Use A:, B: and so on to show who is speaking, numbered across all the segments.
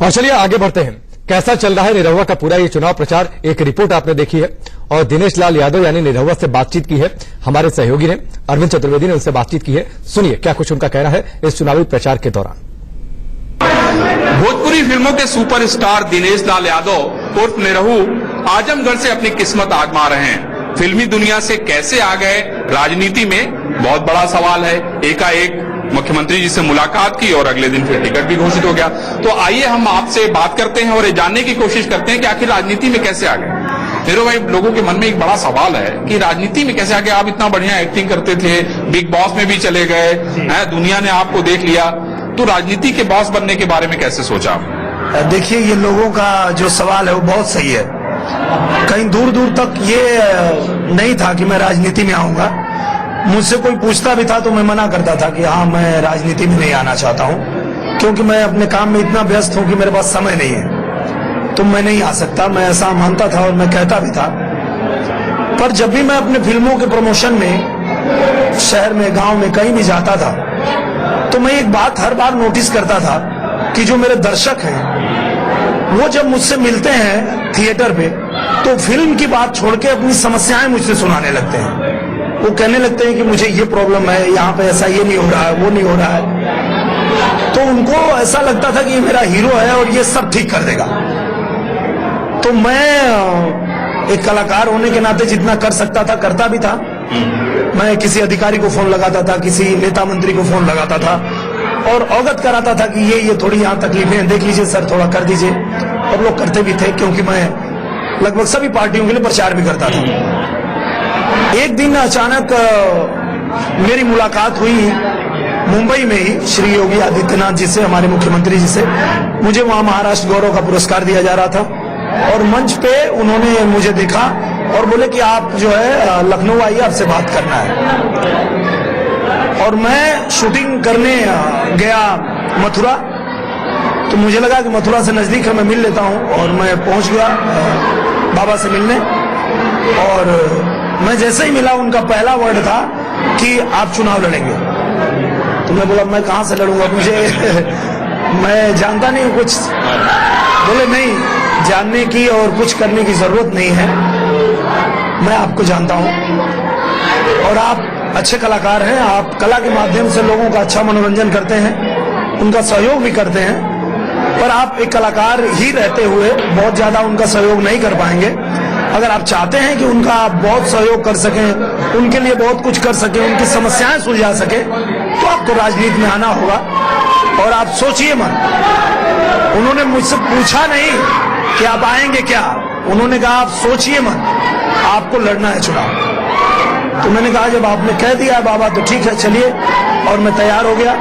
A: और चलिए आगे बढ़ते हैं। कैसा चल रहा है निरहुआ का पूरा ये चुनाव प्रचार, एक रिपोर्ट आपने देखी है और दिनेश लाल यादव यानी निरहुआ से बातचीत की है हमारे सहयोगी ने, अरविंद चतुर्वेदी ने उनसे बातचीत की है। सुनिए क्या कुछ उनका कहना है इस चुनावी प्रचार के दौरान।
B: भोजपुरी फिल्मों के सुपरस्टार दिनेश लाल यादव उर्फ निरहु आजमगढ़ से अपनी किस्मत आजमा रहे हैं। फिल्मी दुनिया से कैसे आ गए राजनीति में, बहुत बड़ा सवाल है। एकाएक मुख्यमंत्री जी से मुलाकात की और अगले दिन फिर टिकट भी घोषित हो गया। तो आइए हम आपसे बात करते हैं और ये जानने की कोशिश करते हैं कि आखिर राजनीति में कैसे आ गए। निरहु भाई, लोगों के मन में एक बड़ा सवाल है कि राजनीति में कैसे आ गए। आप इतना बढ़िया एक्टिंग करते थे, बिग बॉस में भी चले गए, दुनिया ने आपको देख लिया, तो राजनीति के बॉस बनने के बारे में कैसे सोचा?
C: देखिए, ये लोगों का जो सवाल है वो बहुत सही है। कहीं दूर दूर तक ये नहीं था कि मैं राजनीति में आऊंगा। मुझसे कोई पूछता भी था तो मैं मना करता था कि हाँ, मैं राजनीति में नहीं आना चाहता हूँ, क्योंकि मैं अपने काम में इतना व्यस्त हूँ कि मेरे पास समय नहीं है, तो मैं नहीं आ सकता। मैं ऐसा मानता था और मैं कहता भी था। पर जब भी मैं अपने फिल्मों के प्रमोशन में शहर में, गांव में, कहीं भी जाता था, तो मैं एक बात हर बार नोटिस करता था कि जो मेरे दर्शक हैं वो जब मुझसे मिलते हैं थिएटर पे तो फिल्म की बात छोड़ के अपनी समस्याएं मुझसे सुनाने लगते हैं। वो कहने लगते हैं कि मुझे ये प्रॉब्लम है, यहाँ पे ऐसा ये नहीं हो रहा है, वो नहीं हो रहा है। तो उनको ऐसा लगता था कि ये मेरा हीरो है और ये सब ठीक कर देगा। तो मैं एक कलाकार होने के नाते जितना कर सकता था करता भी था। मैं किसी अधिकारी को फोन लगाता था, किसी नेता मंत्री को फोन लगाता था और अवगत कराता था कि ये थोड़ी यहाँ तकलीफें हैं, देख लीजिए सर, थोड़ा कर दीजिए। और लोग करते भी थे, क्योंकि मैं लगभग सभी पार्टियों के लिए प्रचार भी करता था। एक दिन अचानक मेरी मुलाकात हुई मुंबई में ही श्री योगी आदित्यनाथ जी से, हमारे मुख्यमंत्री जी से। मुझे वहां महाराष्ट्र गौरव का पुरस्कार दिया जा रहा था और मंच पे उन्होंने मुझे देखा और बोले कि आप जो है लखनऊ आइए, आपसे बात करना है। और मैं शूटिंग करने गया मथुरा, तो मुझे लगा कि मथुरा से नजदीक है, मैं मिल लेता हूं। और मैं पहुंच गया बाबा से मिलने और मैं जैसे ही मिला, उनका पहला वर्ड था कि आप चुनाव लड़ेंगे। तो मैं बोला, मैं कहां से लड़ूंगा, मुझे मैं जानता नहीं हूं कुछ। बोले नहीं, जानने की और कुछ करने की जरूरत नहीं है, मैं आपको जानता हूं और आप अच्छे कलाकार हैं। आप कला के माध्यम से लोगों का अच्छा मनोरंजन करते हैं, उनका सहयोग भी करते हैं। पर आप एक कलाकार ही रहते हुए बहुत ज्यादा उनका सहयोग नहीं कर पाएंगे। अगर आप चाहते हैं कि उनका आप बहुत सहयोग कर सकें, उनके लिए बहुत कुछ कर सकें, उनकी समस्याएं सुलझा सके, तो आपको राजनीति में आना होगा। और आप सोचिए मत। उन्होंने मुझसे पूछा नहीं कि आप आएंगे क्या, उन्होंने कहा आप सोचिए मत, आपको लड़ना है चुनाव। तो मैंने कहा जब आपने कह दिया बाबा तो ठीक है, चलिए, और मैं तैयार हो गया।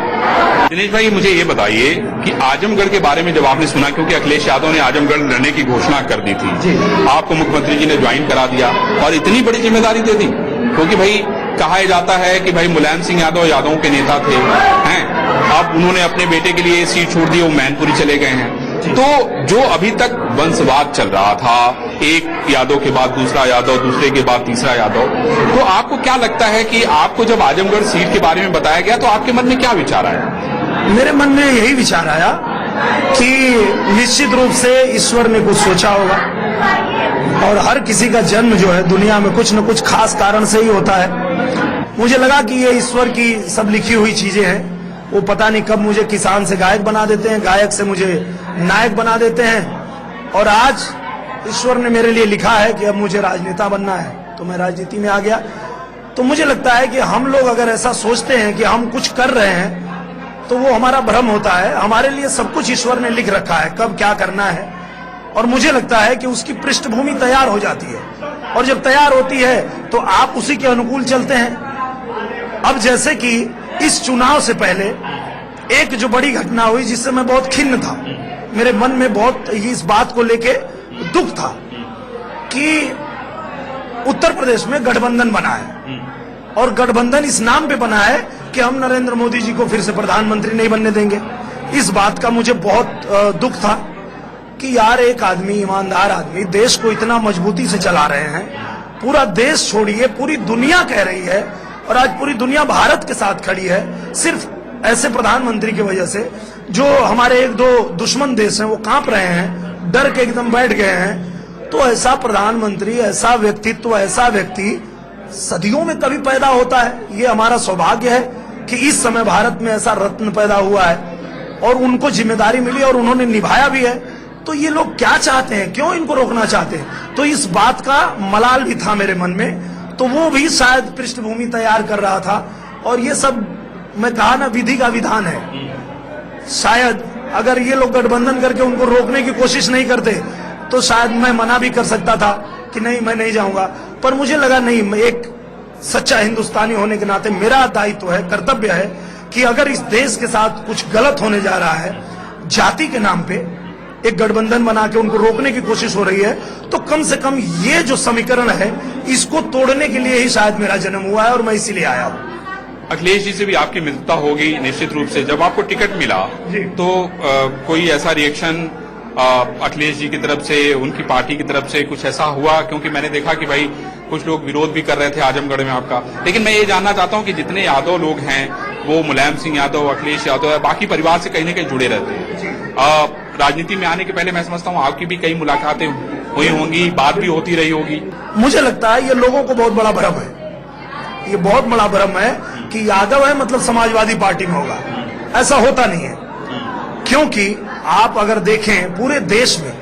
B: दिनेश भाई, मुझे ये बताइए कि आजमगढ़ के बारे में जब आपने सुना, क्योंकि अखिलेश यादव ने आजमगढ़ लड़ने की घोषणा कर दी थी जी, आपको मुख्यमंत्री जी ने ज्वाइन करा दिया और इतनी बड़ी जिम्मेदारी दे दी, क्योंकि भाई कहा जाता है कि भाई मुलायम सिंह यादव यादवों के नेता थे, हैं, अब उन्होंने अपने बेटे के लिए सीट छोड़ दी, वो मैनपुरी चले गए हैं। तो जो अभी तक वंशवाद चल रहा था, एक यादव के बाद दूसरा यादव, दूसरे के बाद तीसरा यादव, तो आपको क्या लगता है कि आपको जब आजमगढ़ सीट के बारे में बताया गया तो आपके मन में क्या विचार आया?
C: मेरे मन में यही विचार आया कि निश्चित रूप से ईश्वर ने कुछ सोचा होगा और हर किसी का जन्म जो है दुनिया में कुछ न कुछ खास कारण से ही होता है। मुझे लगा कि ये ईश्वर की सब लिखी हुई चीजें हैं। वो पता नहीं कब मुझे किसान से गायक बना देते हैं, गायक से मुझे नायक बना देते हैं, और आज ईश्वर ने मेरे लिए लिखा है कि अब मुझे राजनेता बनना है, तो मैं राजनीति में आ गया। तो मुझे लगता है कि हम लोग अगर ऐसा सोचते हैं कि हम कुछ कर रहे हैं तो वो हमारा भ्रम होता है। हमारे लिए सब कुछ ईश्वर ने लिख रखा है, कब क्या करना है, और मुझे लगता है कि उसकी पृष्ठभूमि तैयार हो जाती है और जब तैयार होती है तो आप उसी के अनुकूल चलते हैं। अब जैसे कि इस चुनाव से पहले एक जो बड़ी घटना हुई जिससे मैं बहुत खिन्न था, मेरे मन में बहुत इस बात को लेके दुख था कि उत्तर प्रदेश में गठबंधन बना है और गठबंधन इस नाम पे बना है कि हम नरेंद्र मोदी जी को फिर से प्रधानमंत्री नहीं बनने देंगे। इस बात का मुझे बहुत दुख था कि यार, एक आदमी, ईमानदार आदमी, देश को इतना मजबूती से चला रहे हैं, पूरा देश छोड़िए पूरी दुनिया कह रही है और आज पूरी दुनिया भारत के साथ खड़ी है सिर्फ ऐसे प्रधानमंत्री की वजह से जो हमारे एक दो दुश्मन देश हैं वो कांप रहे हैं, डर के एकदम बैठ गए हैं। तो ऐसा प्रधानमंत्री, ऐसा व्यक्तित्व, ऐसा व्यक्ति सदियों में कभी पैदा होता है। ये हमारा सौभाग्य है कि इस समय भारत में ऐसा रत्न पैदा हुआ है और उनको जिम्मेदारी मिली और उन्होंने निभाया भी है। तो ये लोग क्या चाहते हैं, क्यों इनको रोकना चाहते हैं? तो इस बात का मलाल भी था मेरे मन में। तो वो भी शायद पृष्ठभूमि तैयार कर रहा था। और ये सब मैं कहा ना, विधि का विधान है। शायद अगर ये लोग गठबंधन करके उनको रोकने की कोशिश नहीं करते तो शायद मैं मना भी कर सकता था कि नहीं, मैं नहीं जाऊंगा। पर मुझे लगा नहीं, मैं एक सच्चा हिंदुस्तानी होने के नाते मेरा दायित्व है, कर्तव्य है कि अगर इस देश के साथ कुछ गलत होने जा रहा है, जाति के नाम पे एक गठबंधन बना के उनको रोकने की कोशिश हो रही है, तो कम से कम ये जो समीकरण है इसको तोड़ने के लिए ही शायद मेरा जन्म हुआ है और मैं इसीलिए आया हूँ।
B: अखिलेश जी से भी आपकी मित्रता होगी निश्चित रूप से। जब आपको टिकट मिला तो कोई ऐसा रिएक्शन अखिलेश जी की तरफ से, उनकी पार्टी की तरफ से कुछ ऐसा हुआ? क्योंकि मैंने देखा कि भाई कुछ लोग विरोध भी कर रहे थे आजमगढ़ में आपका। लेकिन मैं ये जानना चाहता हूं कि जितने यादव लोग हैं वो मुलायम सिंह यादव, अखिलेश यादव, बाकी परिवार से कहीं न कहीं जुड़े रहते हैं। राजनीति में आने के पहले मैं समझता हूँ आपकी भी कई मुलाकातें हुई होंगी, बात भी होती रही होगी।
C: मुझे लगता है ये लोगों को बहुत बड़ा भ्रम है, ये बहुत बड़ा भ्रम है कि यादव है मतलब समाजवादी पार्टी में होगा। ऐसा होता नहीं है, क्योंकि आप अगर देखें पूरे देश में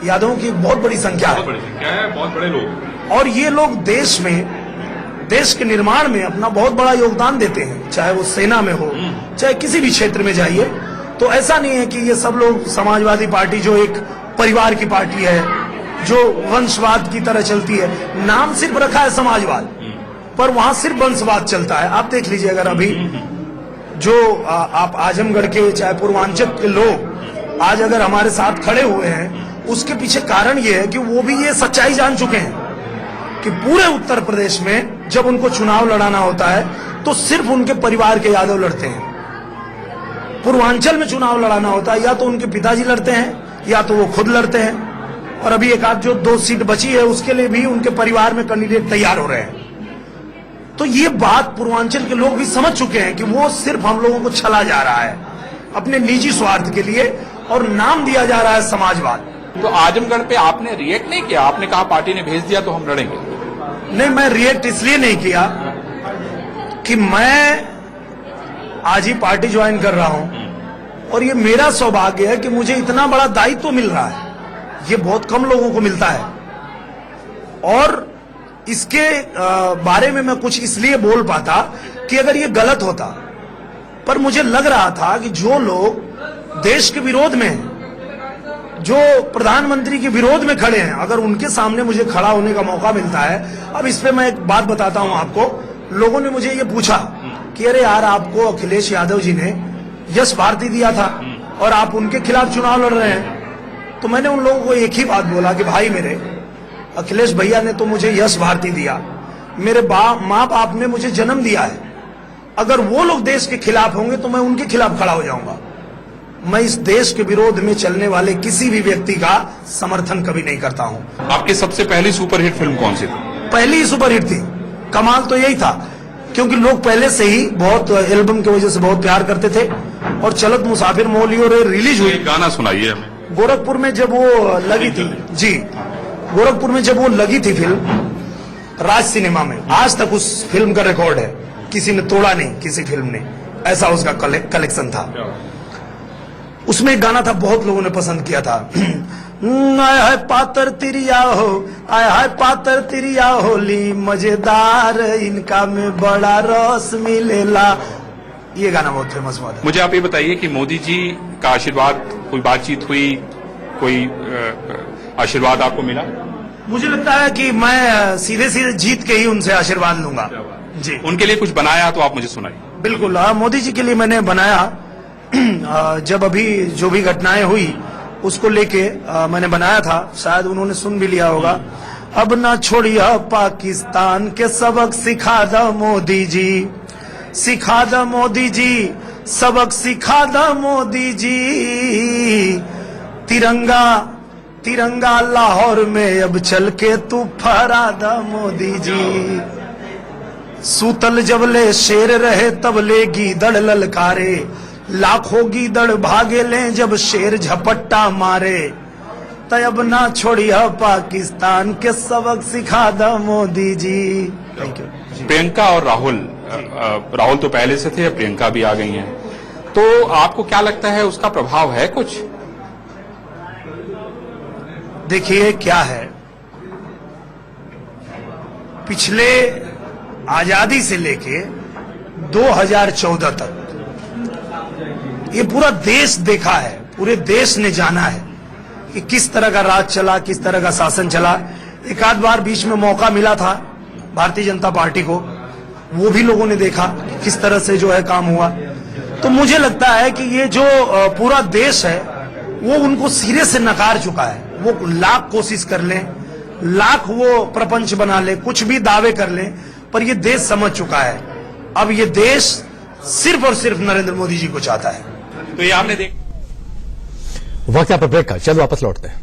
C: यादवों की बहुत बड़ी संख्या है,
B: बहुत बड़े लोग,
C: और ये लोग देश में, देश के निर्माण में अपना बहुत बड़ा योगदान देते हैं, चाहे वो सेना में हो, चाहे किसी भी क्षेत्र में जाइए। तो ऐसा नहीं है कि ये सब लोग समाजवादी पार्टी जो एक परिवार की पार्टी है, जो वंशवाद की तरह चलती है, नाम सिर्फ रखा है समाजवाद, पर वहां सिर्फ वंशवाद चलता है। आप देख लीजिए, अगर अभी जो आप आजमगढ़ के चाहे पूर्वांचल के लोग आज अगर हमारे साथ खड़े हुए हैं, उसके पीछे कारण ये है कि वो भी ये सच्चाई जान चुके हैं कि पूरे उत्तर प्रदेश में जब उनको चुनाव लड़ाना होता है तो सिर्फ उनके परिवार के यादव लड़ते हैं। पूर्वांचल में चुनाव लड़ाना होता है या तो उनके पिताजी लड़ते हैं या तो वो खुद लड़ते हैं। और अभी एक आध जो 2 सीट बची है उसके लिए भी उनके परिवार में कैंडिडेट तैयार हो रहे हैं। तो ये बात पूर्वांचल के लोग भी समझ चुके हैं कि वो सिर्फ हम लोगों को छला जा रहा है अपने निजी स्वार्थ के लिए, और नाम दिया जा रहा है समाजवाद।
B: तो आजमगढ़ पे आपने रिएक्ट नहीं किया? आपने कहा पार्टी ने भेज दिया तो हम लड़ेंगे।
C: नहीं, मैं रिएक्ट इसलिए नहीं किया कि मैं आज ही पार्टी ज्वाइन कर रहा हूं और ये मेरा सौभाग्य है कि मुझे इतना बड़ा दायित्व मिल रहा है। ये बहुत कम लोगों को मिलता है। और इसके बारे में मैं कुछ इसलिए बोल पाता कि अगर ये गलत होता, पर मुझे लग रहा था कि जो लोग देश के विरोध में, जो प्रधानमंत्री के विरोध में खड़े हैं, अगर उनके सामने मुझे खड़ा होने का मौका मिलता है। अब इस पे मैं एक बात बताता हूं आपको। लोगों ने मुझे ये पूछा कि अरे यार, आपको अखिलेश यादव जी ने यश भारती दिया था और आप उनके खिलाफ चुनाव लड़ रहे हैं। तो मैंने उन लोगों को एक ही बात बोला कि भाई मेरे, अखिलेश भैया ने तो मुझे यश भारती दिया, मेरे माँ बाप ने मुझे जन्म दिया है। अगर वो लोग देश के खिलाफ होंगे तो मैं उनके खिलाफ खड़ा हो जाऊंगा। मैं इस देश के विरोध में चलने वाले किसी भी व्यक्ति का समर्थन कभी नहीं करता हूं।
B: आपकी सबसे पहली सुपरहिट फिल्म कौन सी थी?
C: पहली ही सुपरहिट थी। कमाल तो यही था क्योंकि लोग पहले से ही बहुत एल्बम की वजह से बहुत प्यार करते थे। और चलत मुसाफिर मोलियो रिलीज हुई।
B: गाना सुनाइए हमें।
C: गोरखपुर में जब वो लगी थी, जी, गोरखपुर में जब वो लगी थी फिल्म राज सिनेमा में, आज तक उस फिल्म का रिकॉर्ड है, किसी ने तोड़ा नहीं, किसी फिल्म ने। ऐसा उसका कलेक्शन था। उसमें एक गाना था, बहुत लोगों ने पसंद किया था, आय हाय पातर तिरिया हो, आय हाय पातर तिरिया होली मजेदार, इनका में बड़ा रस मिलेला। ये गाना बहुत फेमस हुआ था।
B: मुझे आप ये बताइए कि मोदी जी का आशीर्वाद, कोई बातचीत हुई, कोई आशीर्वाद आपको मिला?
C: मुझे लगता है कि मैं सीधे सीधे जीत के ही उनसे आशीर्वाद लूंगा। जी,
B: उनके लिए कुछ बनाया तो आप मुझे सुनाइए।
C: बिल्कुल। मोदी जी के लिए मैंने बनाया, जब अभी जो भी घटनाएं हुई उसको लेके मैंने बनाया था, शायद उन्होंने सुन भी लिया होगा। अब ना छोड़िया पाकिस्तान के सबक सिखा दो मोदी जी, सिखा दो मोदी जी, सबक सिखा दो मोदी जी। तिरंगा तिरंगा लाहौर में अब चल के तू फहरा दो मोदी जी। सूतल जबले शेर रहे तबले गीदड़ ललकारे, लाखों गीदड़ भागे लें जब शेर झपट्टा मारे, तब ना छोड़िया पाकिस्तान के सबक सिखा दो मोदी जी। Thank you.
B: प्रियंका और राहुल तो पहले से थे, प्रियंका भी आ गई हैं, तो आपको क्या लगता है उसका प्रभाव है कुछ?
C: देखिए क्या है, पिछले आजादी से लेके 2014 तक ये पूरा देश देखा है, पूरे देश ने जाना है कि किस तरह का राज चला, किस तरह का शासन चला। एक आध बार बीच में मौका मिला था भारतीय जनता पार्टी को, वो भी लोगों ने देखा कि किस तरह से जो है काम हुआ। तो मुझे लगता है कि ये जो पूरा देश है वो उनको सिरे से नकार चुका है। वो लाख कोशिश कर लें, लाख वो प्रपंच बना ले, कुछ भी दावे कर ले, पर ये देश समझ चुका है अब ये देश सिर्फ और सिर्फ नरेंद्र मोदी जी को चाहता है।
B: तो ये आपने
A: वक्त यहाँ पर ब्रेक का, चलो वापस लौटते हैं।